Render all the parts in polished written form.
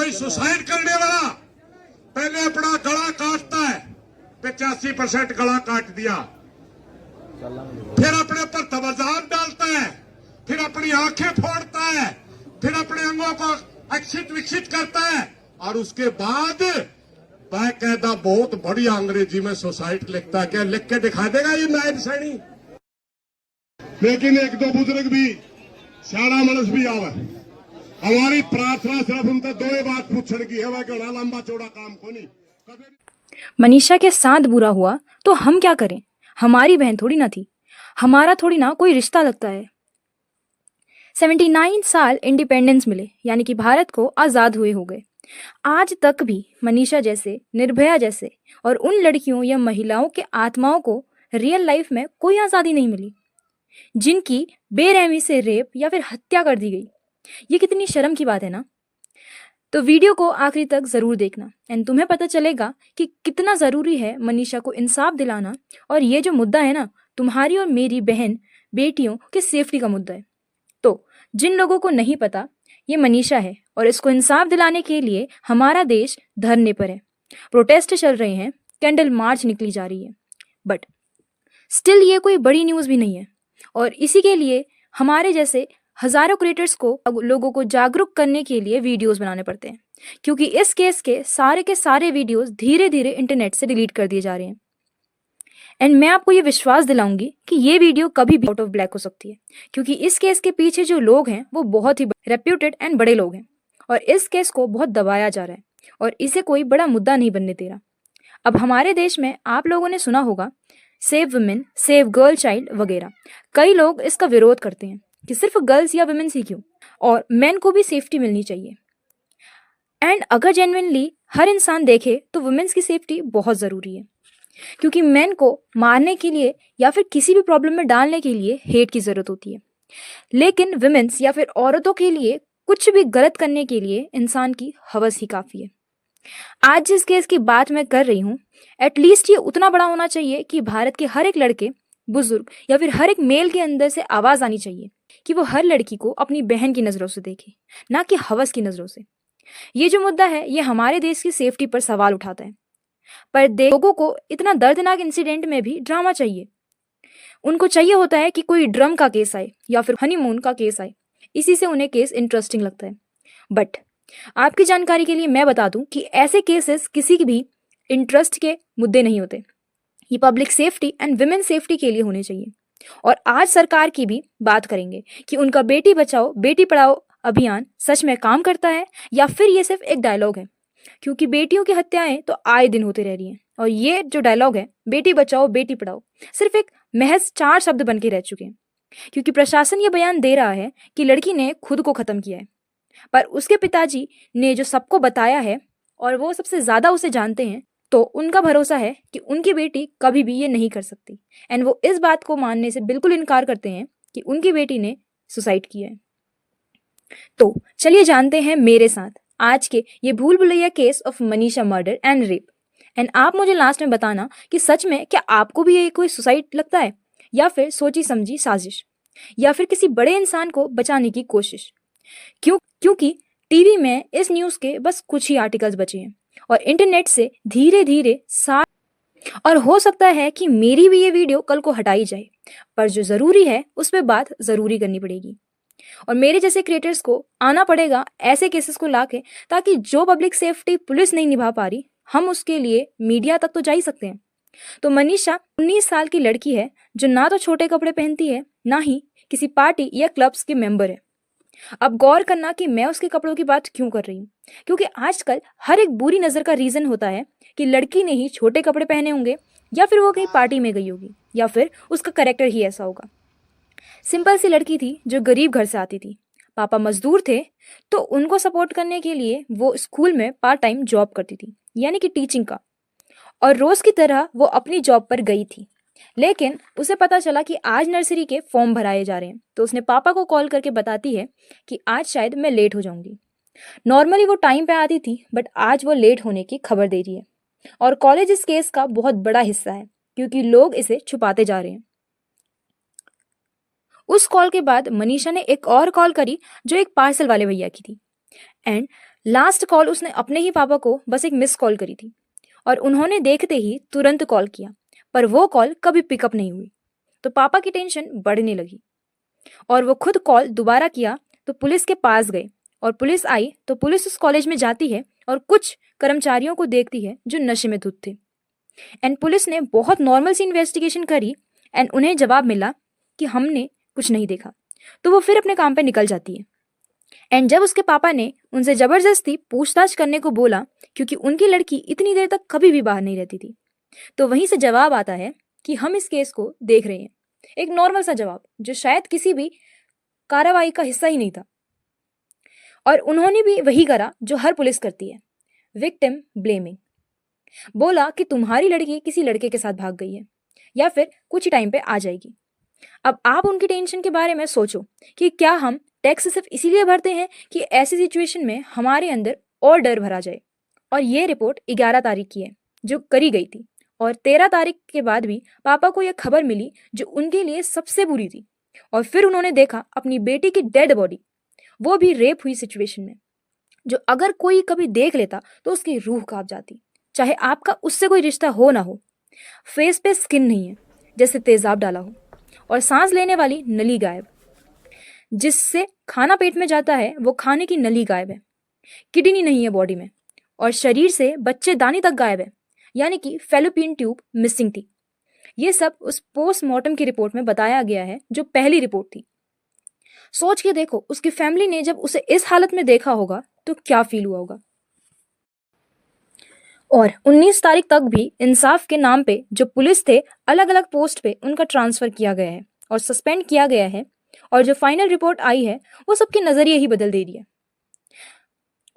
कोई सुसाइड करने वाला पहले अपना गला काटता है, 85% गला काट दिया, फिर अपने ऊपर तवजान डालता है, फिर अपनी आंखें फोड़ता है, फिर अपने अंगों को अक्षित विक्षित करता है, और उसके बाद बाकायदा बहुत बढ़िया अंग्रेजी में सुसाइड लिखता है। क्या लिख के दिखा देगा ये नायब सैनी? लेकिन एक दो बुजुर्ग भी, सियाड़ा मानस भी आवे। हमारी प्रार्थना सिर्फ उनसे दो ही बात पूछने की है, वह घना लंबा चौड़ा काम को नहीं। मनीषा के साथ बुरा हुआ तो हम क्या करें? हमारी बहन थोड़ी ना थी, हमारा थोड़ी ना कोई रिश्ता लगता है। 79 साल इंडिपेंडेंस मिले, यानी कि भारत को आजाद हुए हो गए। आज तक भी मनीषा जैसे, निर्भया जैसे और उन लड़कियों या महिलाओं के आत्माओं को रियल लाइफ में कोई आजादी नहीं मिली, जिनकी बेरहमी से रेप या फिर हत्या कर दी गई। ये कितनी शर्म की बात है ना। तो वीडियो को आखिरी तक जरूर देखना एंड तुम्हें पता चलेगा कि कितना जरूरी है मनीषा को इंसाफ दिलाना। और ये जो मुद्दा है ना, तुम्हारी और मेरी बहन बेटियों के सेफ्टी का मुद्दा है। तो जिन लोगों को नहीं पता, ये मनीषा है और इसको इंसाफ दिलाने के लिए हमारा देश धरने पर है। प्रोटेस्ट चल रहे हैं, कैंडल मार्च निकली जा रही है, बट स्टिल ये कोई बड़ी न्यूज भी नहीं है। और इसी के लिए हमारे जैसे हजारों क्रिएटर्स को, लोगों को जागरूक करने के लिए वीडियोस बनाने पड़ते हैं, क्योंकि इस केस के सारे वीडियोस धीरे धीरे इंटरनेट से डिलीट कर दिए जा रहे हैं। एंड मैं आपको ये विश्वास दिलाऊंगी कि ये वीडियो कभी भी आउट ऑफ ब्लैक हो सकती है, क्योंकि इस केस के पीछे जो लोग हैं वो बहुत ही रेप्यूटेड एंड बड़े लोग हैं, और इस केस को बहुत दबाया जा रहा है और इसे कोई बड़ा मुद्दा नहीं बनने दे रहा। अब हमारे देश में आप लोगों ने सुना होगा save women, save girl child वगैरह। कई लोग इसका विरोध करते हैं कि सिर्फ गर्ल्स या वुमेन ही क्यों, और मेन को भी सेफ्टी मिलनी चाहिए। एंड अगर जेन्युइनली हर इंसान देखे तो वुमेन्स की सेफ्टी बहुत जरूरी है, क्योंकि मेन को मारने के लिए या फिर किसी भी प्रॉब्लम में डालने के लिए हेट की जरूरत होती है, लेकिन वुमेन्स या फिर औरतों के लिए कुछ भी गलत करने के लिए इंसान की हवस ही काफी है। आज जिस केस की बात मैं कर रही हूँ, एटलीस्ट ये उतना बड़ा होना चाहिए कि भारत के हर एक लड़के, बुजुर्ग या फिर हर एक मेल के अंदर से आवाज आनी चाहिए कि वो हर लड़की को अपनी बहन की नजरों से देखे, ना कि हवस की नजरों से। ये जो मुद्दा है, ये हमारे देश की सेफ्टी पर सवाल उठाता है। पर लोगों को इतना दर्दनाक इंसिडेंट में भी ड्रामा चाहिए। उनको चाहिए होता है कि कोई ड्रम का केस आए या फिर हनीमून का केस आए, इसी से उन्हें केस इंटरेस्टिंग लगता है। बट आपकी जानकारी के लिए मैं बता दूं कि ऐसे केसेस किसी की भी इंटरेस्ट के मुद्दे नहीं होते। ये public safety and women safety के लिए होने चाहिए। और आज सरकार की भी बात करेंगे कि उनका बेटी बचाओ बेटी पढ़ाओ अभियान सच में काम करता है या फिर ये सिर्फ एक डायलॉग है, क्योंकि बेटियों की हत्याएं तो आए दिन होते रह रही हैं, और ये जो डायलॉग है बेटी बचाओ बेटी पढ़ाओ सिर्फ एक महज 4 शब्द बन के रह चुके हैं, क्योंकि प्रशासन ये बयान दे रहा है कि लड़की ने खुद को खत्म किया है, पर उसके पिताजी ने जो सबको बताया है और वो सबसे ज्यादा उसे जानते हैं, तो उनका भरोसा है कि उनकी बेटी कभी भी ये नहीं कर सकती। एंड वो इस बात को मानने से बिल्कुल इनकार करते हैं कि उनकी बेटी ने सुसाइड किया है। तो चलिए जानते हैं मेरे साथ आज के ये भूल Bhulaiyaa case of Manisha murder and rape. And आप मुझे लास्ट में बताना कि सच में क्या आपको भी ये कोई सुसाइड लगता है, या फिर सोची समझी साजिश, या फिर किसी बड़े इंसान को बचाने की कोशिश। क्योंकि टीवी में इस न्यूज के बस कुछ ही आर्टिकल्स बचे हैं और इंटरनेट से धीरे धीरे और हो सकता है कि मेरी भी ये वीडियो कल को हटाई जाए, पर जो जरूरी है उस पर बात जरूरी करनी पड़ेगी और मेरे जैसे क्रिएटर्स को आना पड़ेगा ऐसे केसेस को लाके, ताकि जो पब्लिक सेफ्टी पुलिस नहीं निभा पा रही, हम उसके लिए मीडिया तक तो जा ही सकते हैं। तो मनीषा 19 साल की लड़की है जो ना तो छोटे कपड़े पहनती है, ना ही किसी पार्टी या क्लब्स की मेंबर है। अब गौर करना कि मैं उसके कपड़ों की बात क्यों कर रही हूँ, क्योंकि आजकल हर एक बुरी नजर का रीजन होता है कि लड़की ने ही छोटे कपड़े पहने होंगे, या फिर वो कहीं पार्टी में गई होगी, या फिर उसका कैरेक्टर ही ऐसा होगा। सिंपल सी लड़की थी जो गरीब घर से आती थी, पापा मजदूर थे, तो उनको सपोर्ट करने के लिए वो स्कूल में पार्ट टाइम जॉब करती थी, यानी कि टीचिंग का। और रोज की तरह वो अपनी जॉब पर गई थी, लेकिन उसे पता चला कि आज नर्सरी के फॉर्म भराए जा रहे हैं, तो उसने पापा को कॉल करके बताती है कि आज शायद मैं लेट हो जाऊंगी। नॉर्मली वो टाइम पे आती थी, बट आज वो लेट होने की खबर दे रही है, और कॉलेज इस केस का बहुत बड़ा हिस्सा है क्योंकि लोग इसे छुपाते जा रहे हैं। उस कॉल के बाद मनीषा ने एक और कॉल करी जो एक पार्सल वाले भैया की थी, एंड लास्ट कॉल उसने अपने ही पापा को बस एक मिस कॉल करी थी और उन्होंने देखते ही तुरंत कॉल किया, पर वो कॉल कभी पिकअप नहीं हुई। तो पापा की टेंशन बढ़ने लगी और वो खुद कॉल दोबारा किया तो पुलिस के पास गए और पुलिस आई तो पुलिस उस कॉलेज में जाती है और कुछ कर्मचारियों को देखती है जो नशे में धुत थे। एंड पुलिस ने बहुत नॉर्मल सी इन्वेस्टिगेशन करी एंड उन्हें जवाब मिला कि हमने कुछ नहीं देखा। तो वो फिर अपने काम पे निकल जाती है। एंड जब उसके पापा ने उनसे जबरदस्ती पूछताछ करने को बोला क्योंकि उनकी लड़की इतनी देर तक कभी भी बाहर नहीं रहती थी, तो वहीं से जवाब आता है कि हम इस केस को देख रहे हैं। एक नॉर्मल सा जवाब जो शायद किसी भी कार्रवाई का हिस्सा ही नहीं था। और उन्होंने भी वही करा जो हर पुलिस करती है, विक्टिम ब्लेमिंग। बोला कि तुम्हारी लड़की किसी लड़के के साथ भाग गई है या फिर कुछ ही टाइम पे आ जाएगी। अब आप उनकी टेंशन के बारे में सोचो कि क्या हम टैक्स सिर्फ इसीलिए भरते हैं कि ऐसी सिचुएशन में हमारे अंदर और डर भरा जाए। और ये रिपोर्ट 11 तारीख की है जो करी गई थी और 13 तारीख के बाद भी पापा को यह खबर मिली जो उनके लिए सबसे बुरी थी। और फिर उन्होंने देखा अपनी बेटी की डेड बॉडी, वो भी रेप हुई सिचुएशन में, जो अगर कोई कभी देख लेता तो उसकी रूह कांप जाती, चाहे आपका उससे कोई रिश्ता हो ना हो। फेस पे स्किन नहीं है जैसे तेजाब डाला हो और सांस लेने वाली नली गायब, जिससे खाना पेट में जाता है वो खाने की नली गायब है, किडनी नहीं है बॉडी में और शरीर से बच्चेदानी तक गायब है, यानी कि फेलोपियन ट्यूब मिसिंग थी। ये सब उस पोस्टमार्टम की रिपोर्ट में बताया गया है जो पहली रिपोर्ट थी। सोच के देखो उसकी फैमिली ने जब उसे इस हालत में देखा होगा तो क्या फील हुआ होगा। और 19 तारीख तक भी इंसाफ के नाम पे जो पुलिस थे अलग अलग पोस्ट पे उनका ट्रांसफर किया गया है और सस्पेंड किया गया है और जो फाइनल रिपोर्ट आई है वो सबके नजरिए ही बदल दे रही है।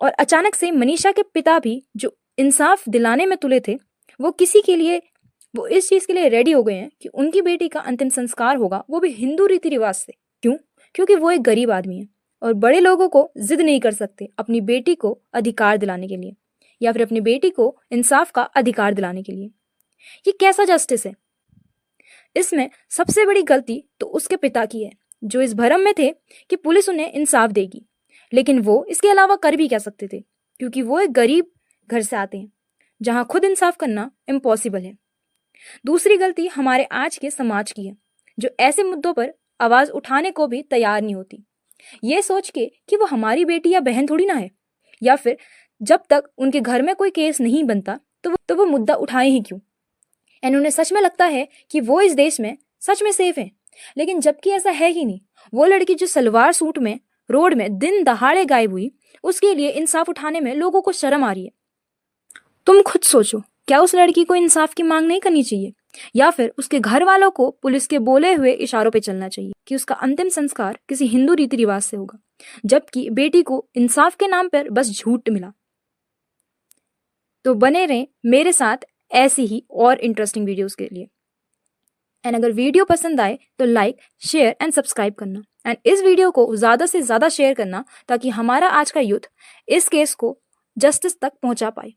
और अचानक से मनीषा के पिता भी जो इंसाफ दिलाने में तुले थे वो वो इस चीज के लिए रेडी हो गए हैं कि उनकी बेटी का अंतिम संस्कार होगा, वो भी हिंदू रीति रिवाज से। क्यों? क्योंकि वो एक गरीब आदमी है और बड़े लोगों को जिद नहीं कर सकते अपनी बेटी को अधिकार दिलाने के लिए या फिर अपनी बेटी को इंसाफ का अधिकार दिलाने के लिए। ये कैसा जस्टिस है? इसमें सबसे बड़ी गलती तो उसके पिता की है जो इस भरम में थे कि पुलिस उन्हें इंसाफ देगी, लेकिन वो इसके अलावा कर भी क्या सकते थे क्योंकि वो एक गरीब घर से आते हैं जहां खुद इंसाफ करना इम्पॉसिबल है। दूसरी गलती हमारे आज के समाज की है जो ऐसे मुद्दों पर आवाज उठाने को भी तैयार नहीं होती, ये सोच के कि वो हमारी बेटी या बहन थोड़ी ना है, या फिर जब तक उनके घर में कोई केस नहीं बनता तो वो मुद्दा उठाए ही क्यों। एंड उन्हें सच में लगता है कि वो इस देश में सच में सेफ है, लेकिन जबकि ऐसा है ही नहीं। वो लड़की जो सलवार सूट में रोड में दिन दहाड़े गायब हुई, उसके लिए इंसाफ उठाने में लोगों को शर्म आ रही है। तुम खुद सोचो, क्या उस लड़की को इंसाफ की मांग नहीं करनी चाहिए या फिर उसके घर वालों को पुलिस के बोले हुए इशारों पे चलना चाहिए कि उसका अंतिम संस्कार किसी हिंदू रीति रिवाज से होगा, जबकि बेटी को इंसाफ के नाम पर बस झूठ मिला। तो बने रहें मेरे साथ ऐसी ही और इंटरेस्टिंग वीडियोस के लिए। एंड अगर वीडियो पसंद आए तो लाइक, शेयर एंड सब्सक्राइब करना एंड इस वीडियो को ज्यादा से ज्यादा शेयर करना ताकि हमारा आज का यूथ इस केस को जस्टिस तक पहुंचा पाए।